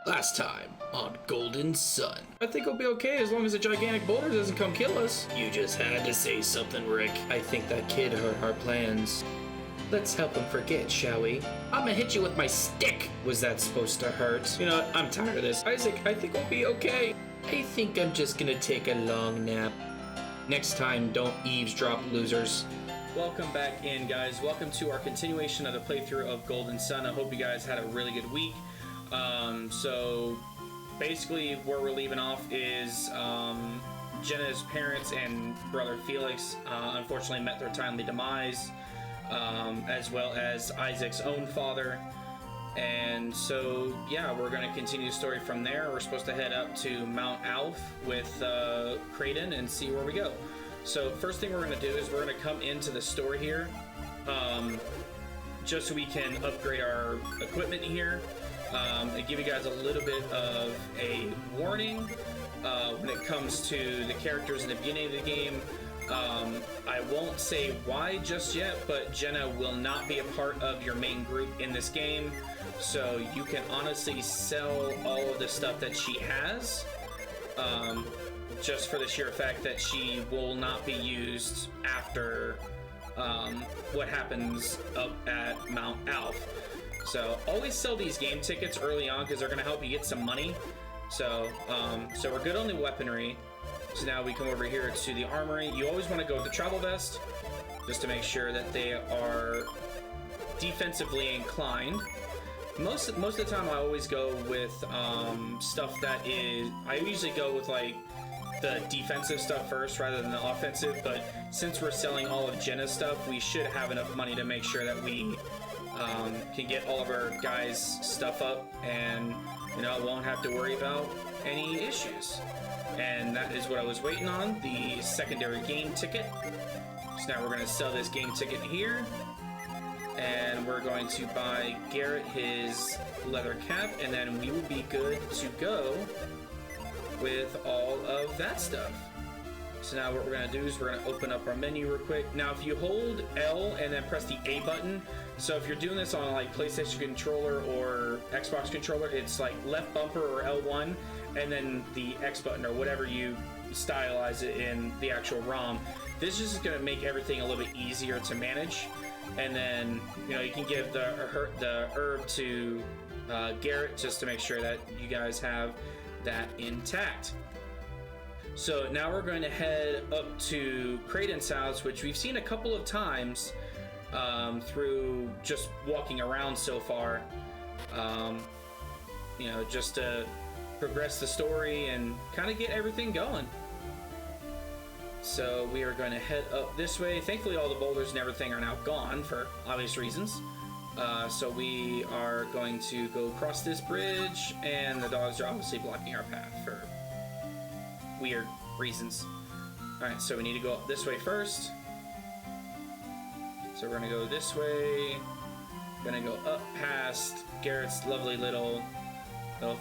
Last time on Golden Sun. I think we'll be okay as long as a gigantic boulder doesn't come kill us. You just had to say something, Rick. I think that kid hurt our plans. Let's help him forget, shall we? I'm gonna hit you with my stick. Was that supposed to hurt? You know what? I'm tired of this. Isaac, I think we'll be okay. I think I'm just gonna take a long nap. Next time, don't eavesdrop, losers. Welcome back in, guys. Welcome to our continuation of the playthrough of Golden Sun. I hope you guys had a really good week. So basically where we're leaving off is Jenna's parents and brother Felix unfortunately met their timely demise, as well as Isaac's own father. And so yeah, we're going to continue the story from there. We're supposed to head up to Mount Aleph with Kraden and see where we go. So first thing we're going to do is we're going to come into the store here, just so we can upgrade our equipment here. And give you guys a little bit of a warning when it comes to the characters in the beginning of the game. I won't say why just yet, but Jenna will not be a part of your main group in this game, so you can honestly sell all of the stuff that she has, just for the sheer fact that she will not be used after what happens up at Mount Aleph. So always sell these game tickets early on because they're going to help you get some money. So so we're good on the weaponry. So now we come over here to the armory. You always want to go with the travel vest just to make sure that they are defensively inclined. Most of the time I always go with stuff that is, I usually go with like the defensive stuff first rather than the offensive, but since we're selling all of Jenna's stuff, we should have enough money to make sure that we can get all of our guys' stuff up, and you know, won't have to worry about any issues. And that is what I was waiting on, the secondary game ticket. So now we're going to sell this game ticket here, and we're going to buy Garet his leather cap, and then we will be good to go with all of that stuff. So now what we're going to do is we're going to open up our menu real quick. Now if you hold L and then press the A button, so if you're doing this on like PlayStation controller or Xbox controller, it's like left bumper or L1 and then the X button or whatever you stylize it in the actual ROM. This is just going to make everything a little bit easier to manage. And then, you know, you can give the herb to Garet just to make sure that you guys have that intact. So now we're going to head up to Kraden's house, which we've seen a couple of times through just walking around so far, you know, just to progress the story and kind of get everything going. So we are going to head up this way. Thankfully all the boulders and everything are now gone for obvious reasons. So we are going to go across this bridge, and the dogs are obviously blocking our path for weird reasons. Alright, so we need to go up this way first. So we're gonna go this way. Gonna go up past Garet's lovely little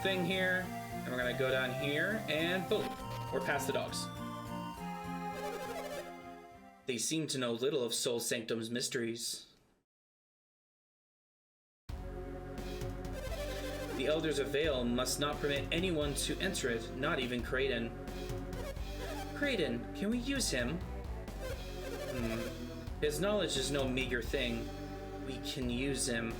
thing here. And we're gonna go down here, and boom, we're past the dogs. They seem to know little of Soul Sanctum's mysteries. The Elders of Vale must not permit anyone to enter it, not even Kraden. Kraden, can we use him? His knowledge is no meager thing. We can use him.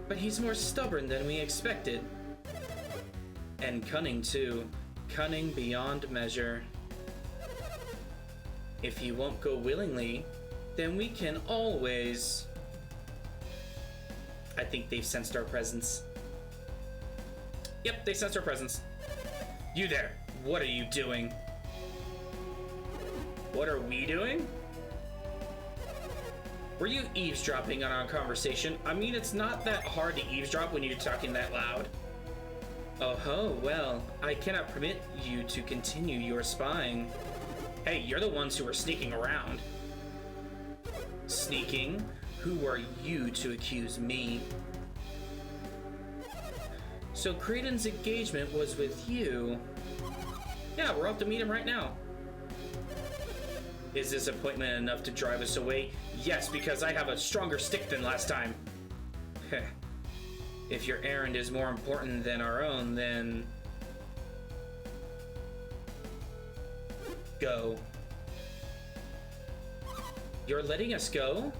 But he's more stubborn than we expected. And cunning too. Cunning beyond measure. If he won't go willingly, then we can always... I think they've sensed our presence. Yep, they sensed our presence. You there, what are you doing? What are we doing? Were you eavesdropping on our conversation? I mean, it's not that hard to eavesdrop when you're talking that loud. Oh ho, well, I cannot permit you to continue your spying. Hey, you're the ones who are sneaking around. Sneaking? Who are you to accuse me? So Kraden's engagement was with you. Yeah, we're off to meet him right now. Is this appointment enough to drive us away? Yes, because I have a stronger stick than last time. If your errand is more important than our own, then go. You're letting us go?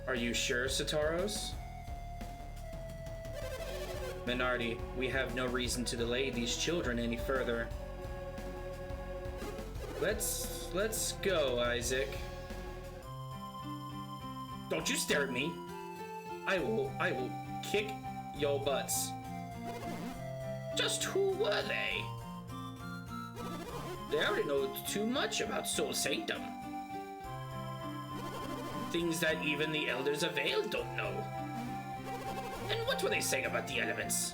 Are you sure, Saturos? Menardi, we have no reason to delay these children any further. Let's go, Isaac. Don't you stare at me. I will kick your butts. Just who were they? They already know too much about Soul Sanctum. Things that even the Elders of Vale don't know. And what were they saying about the elements?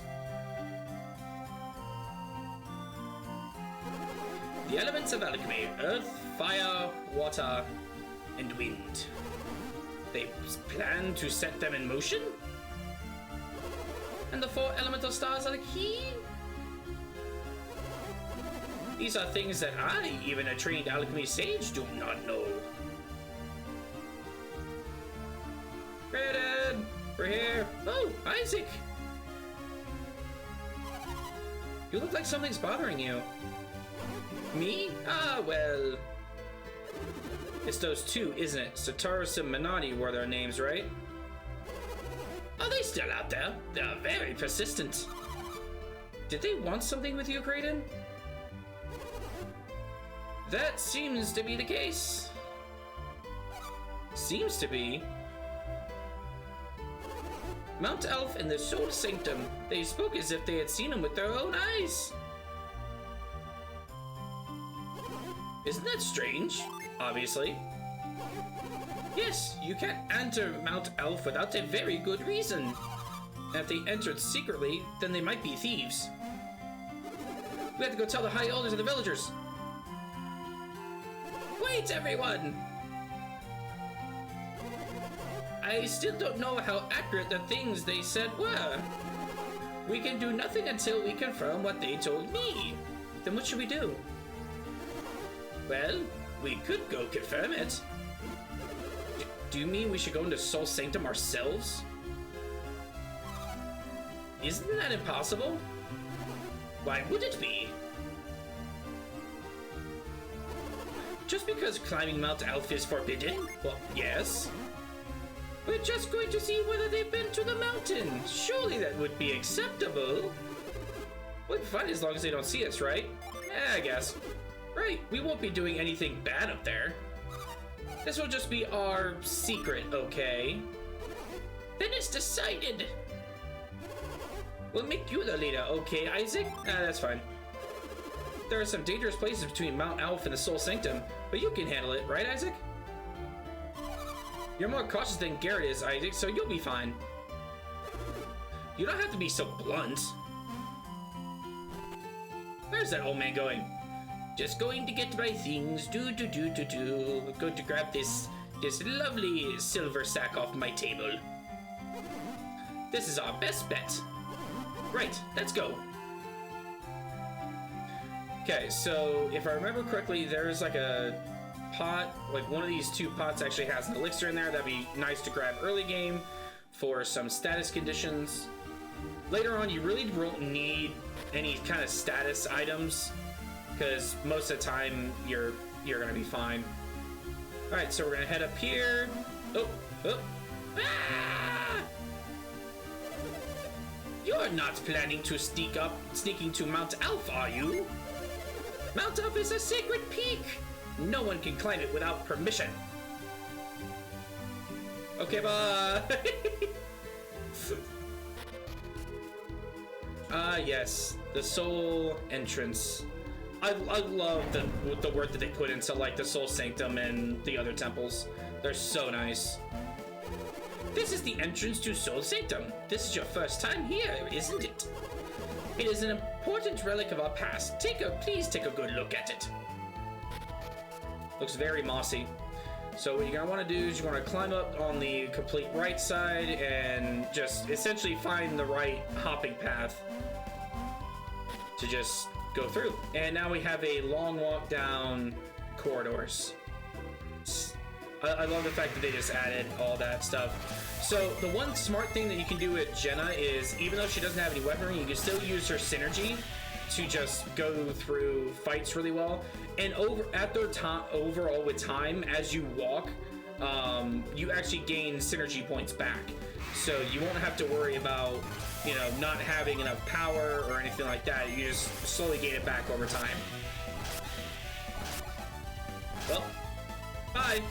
The elements of alchemy: earth, fire, water, and wind. They plan to set them in motion? And the 4 elemental stars are the key? These are things that I, even a trained alchemy sage, do not know. Kraden, we're here. Oh, Isaac. You look like something's bothering you. Me? Ah, well. It's those two, isn't it? Saturos and Menardi were their names, right? Are they still out there? They're very persistent. Did they want something with you, Kraden? That seems to be the case. Seems to be. Mount Aleph and the Soul Sanctum. They spoke as if they had seen him with their own eyes. Isn't that strange? Obviously. Yes, you can't enter Mount Aleph without a very good reason. And if they entered secretly, then they might be thieves. We have to go tell the High Elders of the villagers. Wait, everyone! I still don't know how accurate the things they said were. We can do nothing until we confirm what they told me. Then what should we do? Well, we could go confirm it. Do you mean we should go into Soul Sanctum ourselves? Isn't that impossible? Why would it be? Just because climbing Mount Aleph is forbidden? Well, yes. We're just going to see whether they've been to the mountain. Surely that would be acceptable. We'll be fine as long as they don't see us, right? Yeah, I guess. Right, we won't be doing anything bad up there. This will just be our secret, okay? Then it's decided. We'll make you the leader, okay, Isaac? That's fine. There are some dangerous places between Mount Aleph and the Soul Sanctum, but you can handle it, right, Isaac? You're more cautious than Garet is, Isaac, so you'll be fine. You don't have to be so blunt. Where's that old man going? Just going to get my things. We're going to grab this lovely silver sack off my table. This is our best bet. Right, let's go. Okay, so if I remember correctly, there's like a pot, like one of these 2 pots actually has an elixir in there. That'd be nice to grab early game for some status conditions. Later on, you really won't need any kind of status items, because most of the time you're gonna be fine. All right, so we're gonna head up here. Oh. Ah! You're not planning to sneaking to Mount Aleph, are you? Mount Aleph is a sacred peak. No one can climb it without permission. Okay, bye. Yes, the soul entrance. I love the work that they put into like the Soul Sanctum and the other temples. They're so nice. This is the entrance to Soul Sanctum. This is your first time here, isn't it? It is an important relic of our past. Please take a good look at it. Looks very mossy. So what you're gonna want to do is you're gonna climb up on the complete right side and just essentially find the right hopping path to just go through. And now we have a long walk down corridors. I love the fact that they just added all that stuff. So the one smart thing that you can do with Jenna is, even though she doesn't have any weaponry, you can still use her synergy to just go through fights really well. And overall with time, as you walk, you actually gain synergy points back. So you won't have to worry about, you know, not having enough power or anything like that. You just slowly gain it back over time. Well, bye.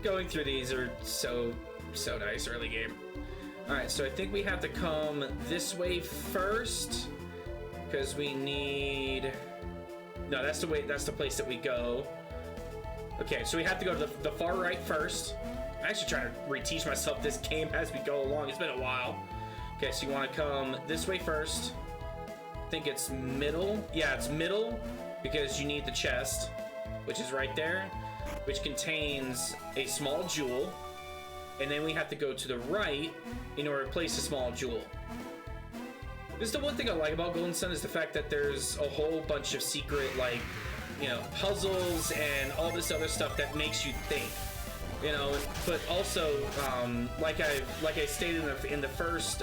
Going through these are so nice early game. All right, so I think we have to come this way first because we need. No, that's the way. That's the place that we go. Okay, so we have to go to the far right first. I'm actually trying to reteach myself this game as we go along. It's been a while. Okay, so you want to come this way first. I think it's middle. Yeah, it's middle because you need the chest, which is right there, which contains a small jewel. And then we have to go to the right in order to place a small jewel. This is the one thing I like about Golden Sun, is the fact that there's a whole bunch of secret, like, you know, puzzles and all this other stuff that makes you think, you know. But also, like I stated in the first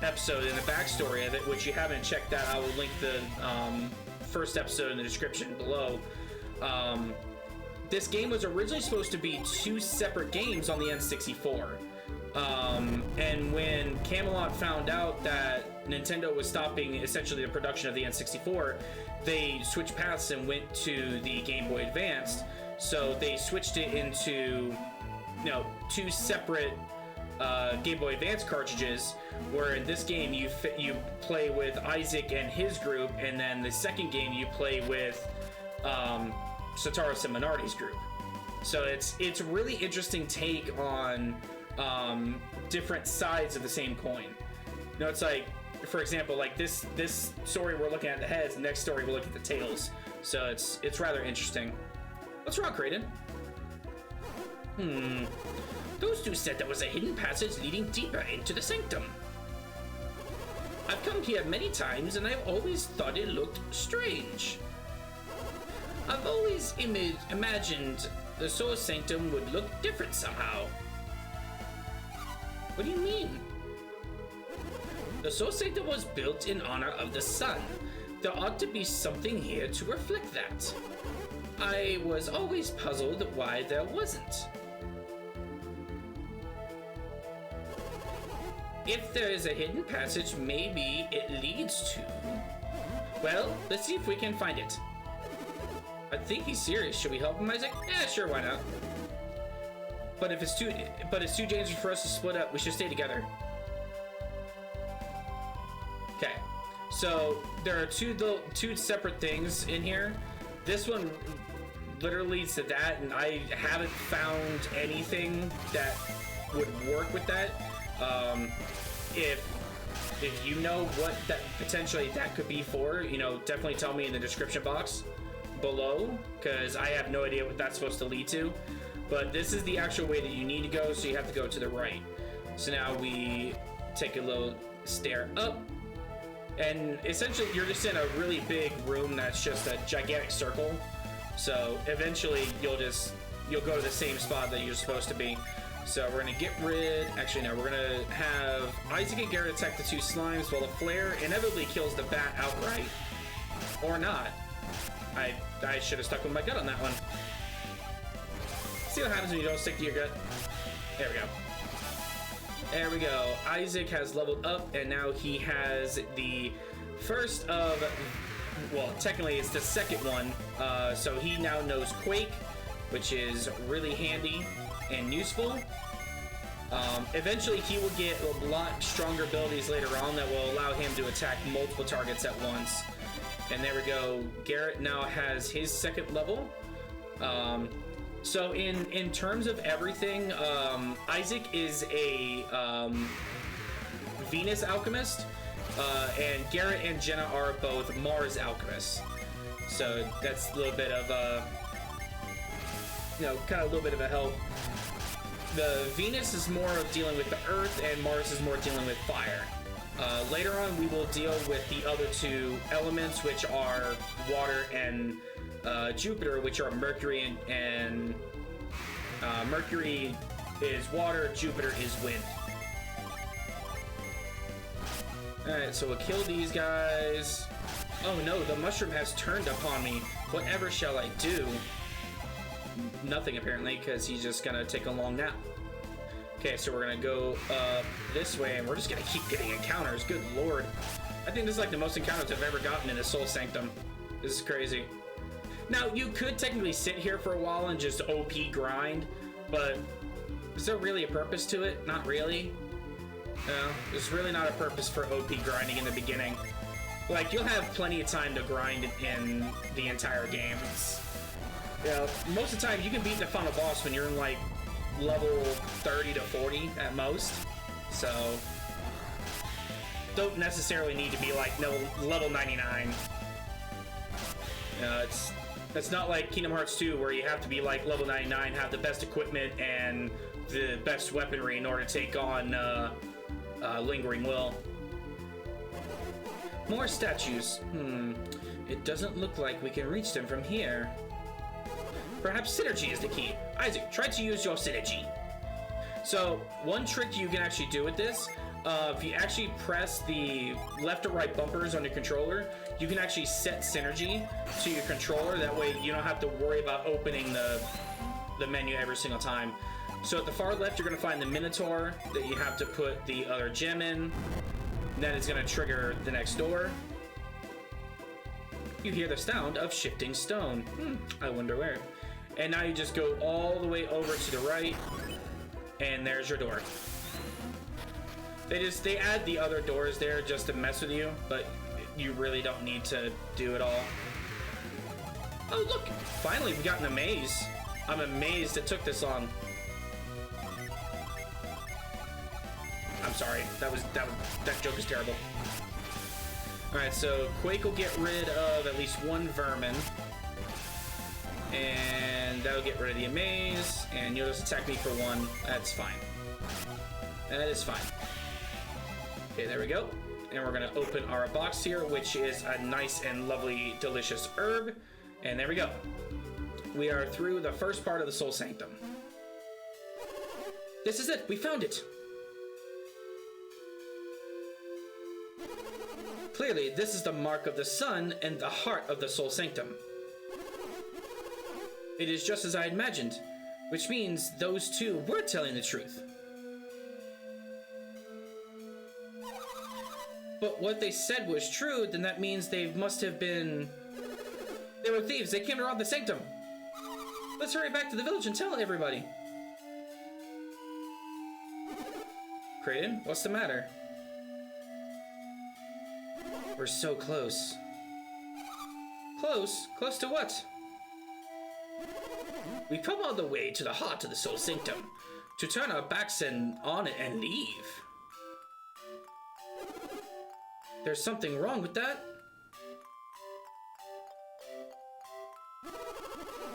episode, in the backstory of it, which you haven't checked out, I will link the first episode in the description below. This game was originally supposed to be 2 separate games on the N64. And when Camelot found out that Nintendo was stopping essentially the production of the N64, they switched paths and went to the Game Boy Advance. So they switched it into, you know, 2 separate Game Boy Advance cartridges, where in this game you play with Isaac and his group, and then the second game you play with Saturos and Menardi's group. So it's a really interesting take on different sides of the same coin. You know, it's like, for example, like this story we're looking at the heads, the next story we're looking at the tails. So it's rather interesting. What's wrong, Kraden? Those 2 said there was a hidden passage leading deeper into the Sanctum. I've come here many times and I've always thought it looked strange. I've always imagined the Soul Sanctum would look different somehow. What do you mean? The Soul Sanctum was built in honor of the sun. There ought to be something here to reflect that. I was always puzzled why there wasn't. If there is a hidden passage, maybe it leads to... Well, let's see if we can find it. I think he's serious. Should we help him, Isaac? Yeah, sure, why not? But it's too dangerous for us to split up. We should stay together. Okay, so there are two separate things in here. This one literally leads to that, and I haven't found anything that would work with that. If you know what that potentially that could be for, you know, definitely tell me in the description box below, because I have no idea what that's supposed to lead to. But this is the actual way that you need to go, so you have to go to the right. So now we take a little stair up, and essentially you're just in a really big room that's just a gigantic circle. So eventually you'll go to the same spot that you're supposed to be. So we're gonna get rid, actually no, we're gonna have Isaac and Garet attack the 2 slimes while the flare inevitably kills the bat outright. Or not. I should have stuck with my gut on that one. See what happens when you don't stick to your gut. There we go. There we go. Isaac has leveled up, and now he has the first of, well, technically it's the second one. So he now knows Quake, which is really handy and useful. Eventually he will get a lot stronger abilities later on that will allow him to attack multiple targets at once. And there we go. Garet now has his second level. So in terms of everything, Isaac is a Venus alchemist, and Garet and Jenna are both Mars alchemists. So that's a little bit of you know, kind of a little bit of a help. The Venus is more of dealing with the earth, and Mars is more dealing with fire. Later on, we will deal with the other 2 elements, which are water and Jupiter, which are Mercury and Mercury is water, Jupiter is wind. Alright, so we'll kill these guys. Oh no, the mushroom has turned upon me. Whatever shall I do? Nothing apparently, because he's just gonna take a long nap. Okay, so we're gonna go this way, and we're just gonna keep getting encounters. Good lord. I think this is like the most encounters I've ever gotten in the Soul Sanctum. This is crazy. Now, you could technically sit here for a while and just OP grind, but is there really a purpose to it? Not really. No, there's really not a purpose for OP grinding in the beginning. Like, you'll have plenty of time to grind in the entire game. Yeah, most of the time you can beat the final boss when you're in like level 30 to 40 at most. So don't necessarily need to be like no level 99. It's not like Kingdom Hearts 2 where you have to be like level 99, have the best equipment and the best weaponry in order to take on Lingering Will. More statues. It doesn't look like we can reach them from here. Perhaps synergy is the key. Isaac, try to use your synergy. So, one trick you can actually do with this, if you actually press the left or right bumpers on your controller, you can actually set synergy to your controller. That way you don't have to worry about opening the menu every single time. So at the far left, you're going to find the Minotaur that you have to put the other gem in. Then it's going to trigger the next door. You hear the sound of shifting stone. I wonder where. And now you just go all the way over to the right, and there's your door. They add the other doors there just to mess with you, but you really don't need to do it all. Oh look, finally we got in a maze. I'm amazed it took this long. I'm sorry, that joke is terrible. Alright, so Quake will get rid of at least one vermin. And that'll get rid of the amaze, and you'll just attack me for one. That's fine. That is fine. Okay, there we go. And we're gonna open our box here, which is a nice and lovely, delicious herb. And there we go. We are through the first part of the Soul Sanctum. This is it, we found it. Clearly, this is the mark of the sun and the heart of the Soul Sanctum. It is just as I imagined, which means those two were telling the truth. But what they said was true, then that means they must have been... They were thieves, they came to rob the sanctum. Let's hurry back to the village and tell everybody. Kraden, what's the matter? We're so close. Close? Close to what? We've come all the way to the heart of the Soul Sanctum to turn our backs on it and leave. There's something wrong with that?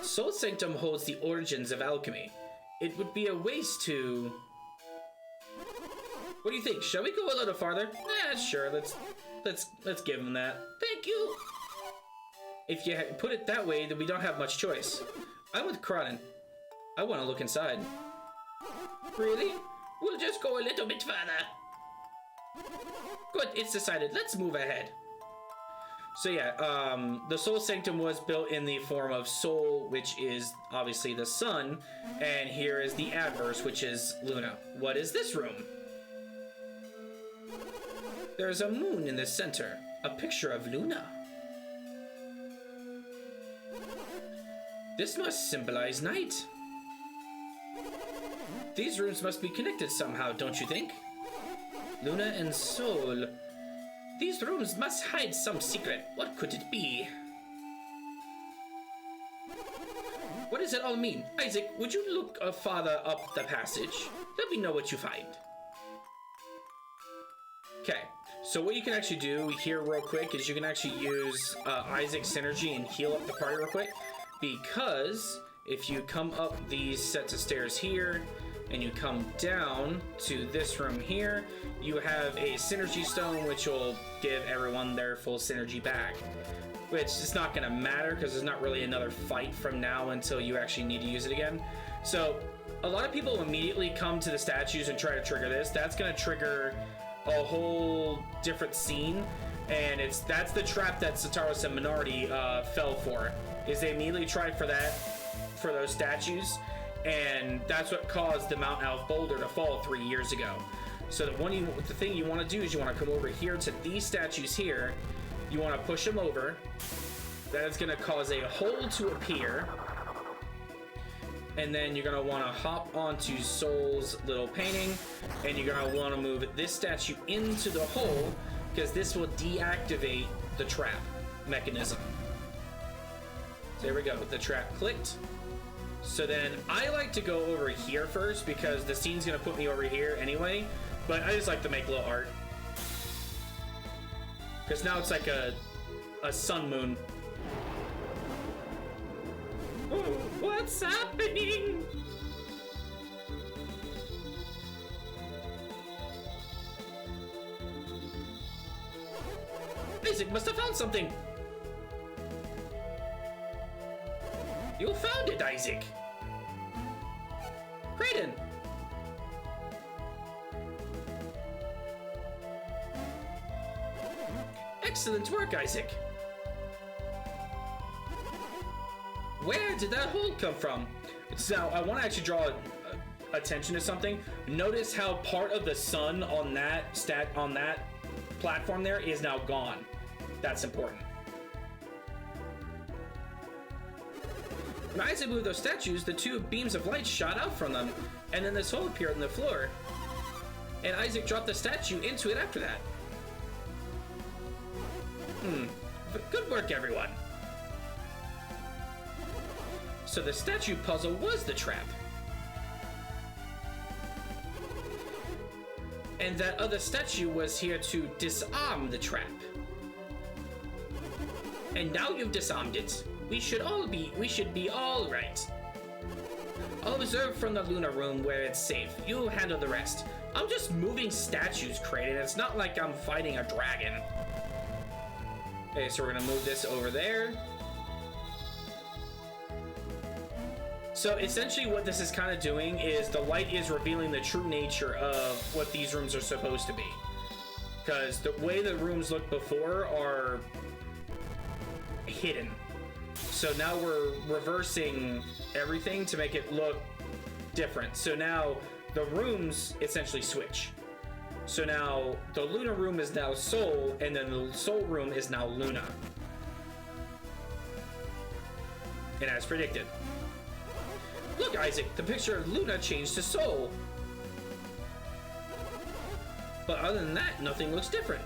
Soul Sanctum holds the origins of alchemy. It would be a waste to... What do you think? Shall we go a little farther? Sure. Let's give him that. Thank you. If you put it that way, then we don't have much choice. I'm with Kraden. I want to look inside. Really? We'll just go a little bit further. Good, it's decided. Let's move ahead. So yeah, the Soul Sanctum was built in the form of Soul, which is obviously the sun, and here is the adverse, which is Luna. What is this room? There's a moon in the center, a picture of Luna. This must symbolize night. These rooms must be connected somehow, don't you think? Luna and Soul. These rooms must hide some secret. What could it be? What does it all mean? Isaac, would you look farther up the passage? Let me know what you find. Okay, so what you can actually do here real quick is you can actually use Isaac's synergy and heal up the party real quick. Because if you come up these sets of stairs here, and you come down to this room here, you have a synergy stone which will give everyone their full synergy back. which is not going to matter because there's not really another fight from now until you actually need to use it again. So a lot of people immediately come to the statues and try to trigger this. That's going to trigger a whole different scene, and that's the trap that Saturos and Menardi fell for, is they immediately tried for those statues, and that's what caused the Mount Elf boulder to fall 3 years ago. So the thing you want to do is you want to come over here to these statues here. You want to push them over. That is going to cause a hole to appear. And then you're going to want to hop onto Soul's little painting. And you're going to want to move this statue into the hole, because this will deactivate the trap mechanism. So there we go. The trap clicked. So then I like to go over here first, because the scene's going to put me over here anyway. But I just like to make a little art. Because now it's like a sun moon. Oh, what's happening? Isaac must have found something. You found it, Isaac. Kraden. Excellent work, Isaac. Where did that hole come from? So I want to actually draw attention to something. Notice how part of the sun on that platform there is now gone. That's important. When Isaac moved those statues, the two beams of light shot out from them, and then this hole appeared on the floor. And Isaac dropped the statue into it after that. But good work, everyone. So the statue puzzle was the trap. And that other statue was here to disarm the trap. And now you've disarmed it. We should be all right. I'll observe from the Luna room where it's safe. You handle the rest. I'm just moving statues, Kraden. It's not like I'm fighting a dragon. Okay, so we're gonna move this over there. So essentially what this is kind of doing is the light is revealing the true nature of what these rooms are supposed to be. Because the way the rooms looked before are hidden. So now we're reversing everything to make it look different. So now the rooms essentially switch. So now the Luna room is now Soul, and then the Soul room is now Luna. And as predicted. Look, Isaac, the picture of Luna changed to Soul. But other than that, nothing looks different.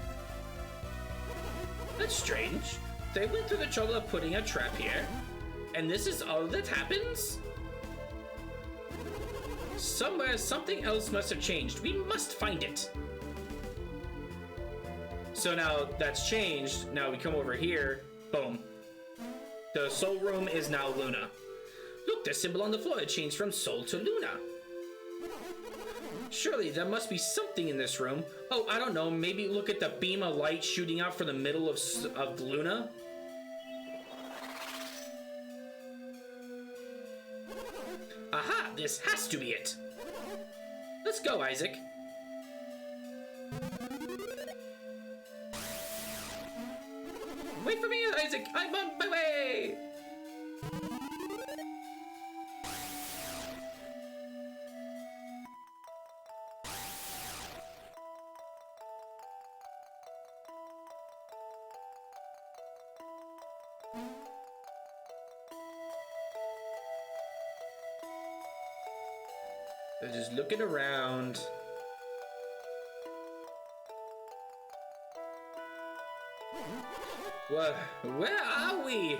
That's strange. They went through the trouble of putting a trap here, and this is all that happens? Somewhere, something else must have changed. We must find it. So now that's changed. Now we come over here. Boom. The Soul room is now Luna. Look, the symbol on the floor changed from Soul to Luna. Surely there must be something in this room. Oh, I don't know. Maybe look at the beam of light shooting out from the middle of Luna. Aha, this has to be it. Let's go, Isaac. Wait for me, Isaac. I'm on my way. They're just looking around. What? Where are we?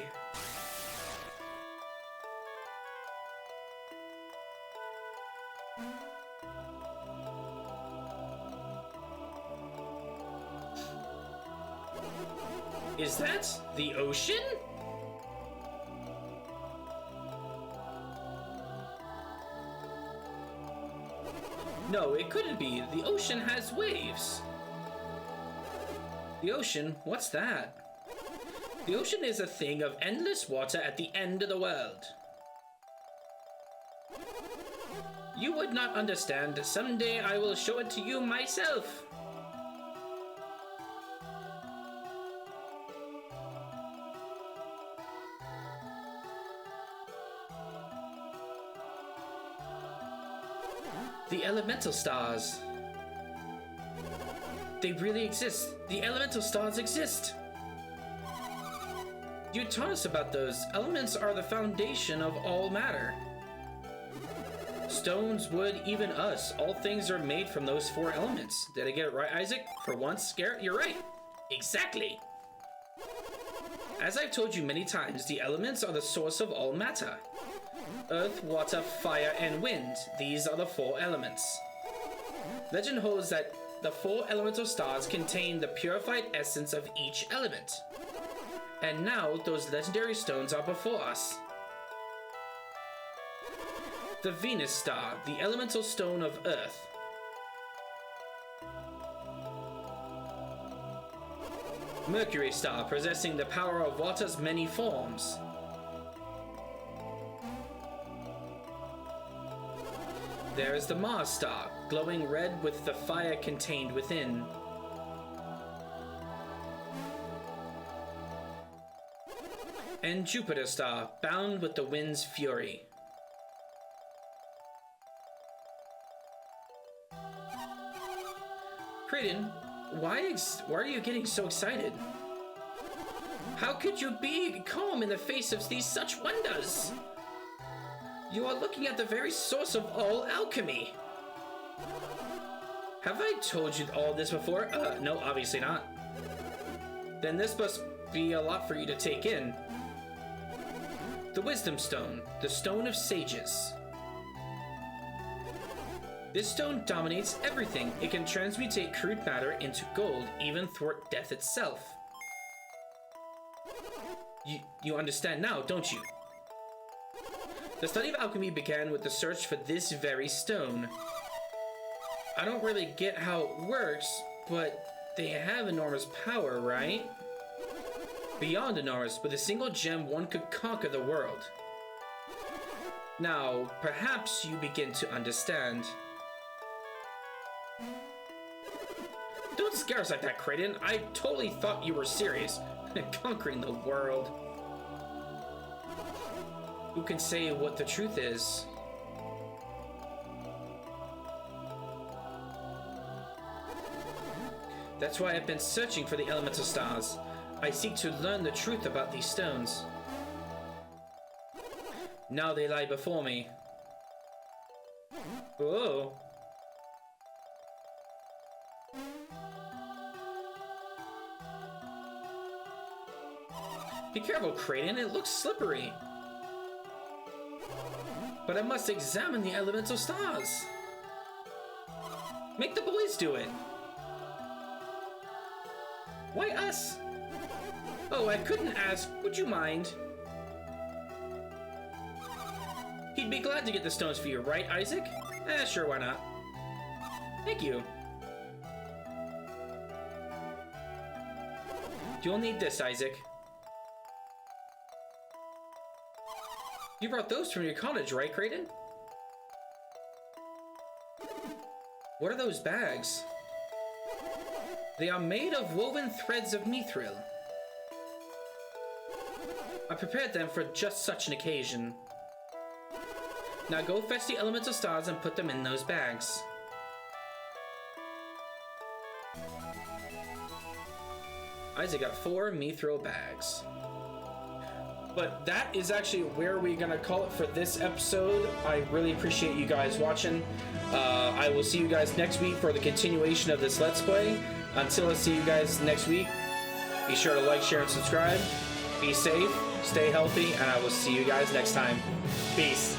Is that the ocean? No, it couldn't be. The ocean has waves. The ocean? What's that? The ocean is a thing of endless water at the end of the world. You would not understand. Someday I will show it to you myself. The elemental stars. They really exist. The elemental stars exist. You taught us about those. Elements are the foundation of all matter. Stones, wood, even us. All things are made from those 4 elements. Did I get it right, Isaac? For once, Garet, you're right. Exactly. As I've told you many times, the elements are the source of all matter. Earth, water, fire, and wind. These are the 4 elements. Legend holds that the 4 elemental stars contain the purified essence of each element. And now, those legendary stones are before us. The Venus star, the elemental stone of Earth. Mercury star, possessing the power of water's many forms. There is the Mars star, glowing red with the fire contained within. And Jupiter star, bound with the wind's fury. Kraden, why are you getting so excited? How could you be calm in the face of these such wonders? You are looking at the very source of all alchemy. Have I told you all this before? No, obviously not. Then this must be a lot for you to take in. The Wisdom Stone, the Stone of Sages. This stone dominates everything. It can transmutate crude matter into gold, even thwart death itself. You understand now, don't you? The study of alchemy began with the search for this very stone. I don't really get how it works, but they have enormous power, right? Beyond enormous, with a single gem one could conquer the world. Now, perhaps you begin to understand. Don't scare us like that, Kraden. I totally thought you were serious. Conquering the world. Who can say what the truth is? That's why I've been searching for the elemental stars. I seek to learn the truth about these stones. Now they lie before me. Whoa. Be careful, Kraden. It looks slippery. But I must examine the elemental stars. Make the boys do it. Why us? Oh, I couldn't ask. Would you mind? He'd be glad to get the stones for you, right, Isaac? Sure, why not? Thank you. You'll need this, Isaac. You brought those from your cottage, right, Kraden? What are those bags? They are made of woven threads of mithril. I prepared them for just such an occasion. Now go fetch the elemental stars and put them in those bags. Isaac got 4 mithril bags. But that is actually where we're gonna call it for this episode. I really appreciate you guys watching. I will see you guys next week for the continuation of this Let's Play. Until I see you guys next week, be sure to like, share, and subscribe. Be safe, stay healthy, and I will see you guys next time. Peace.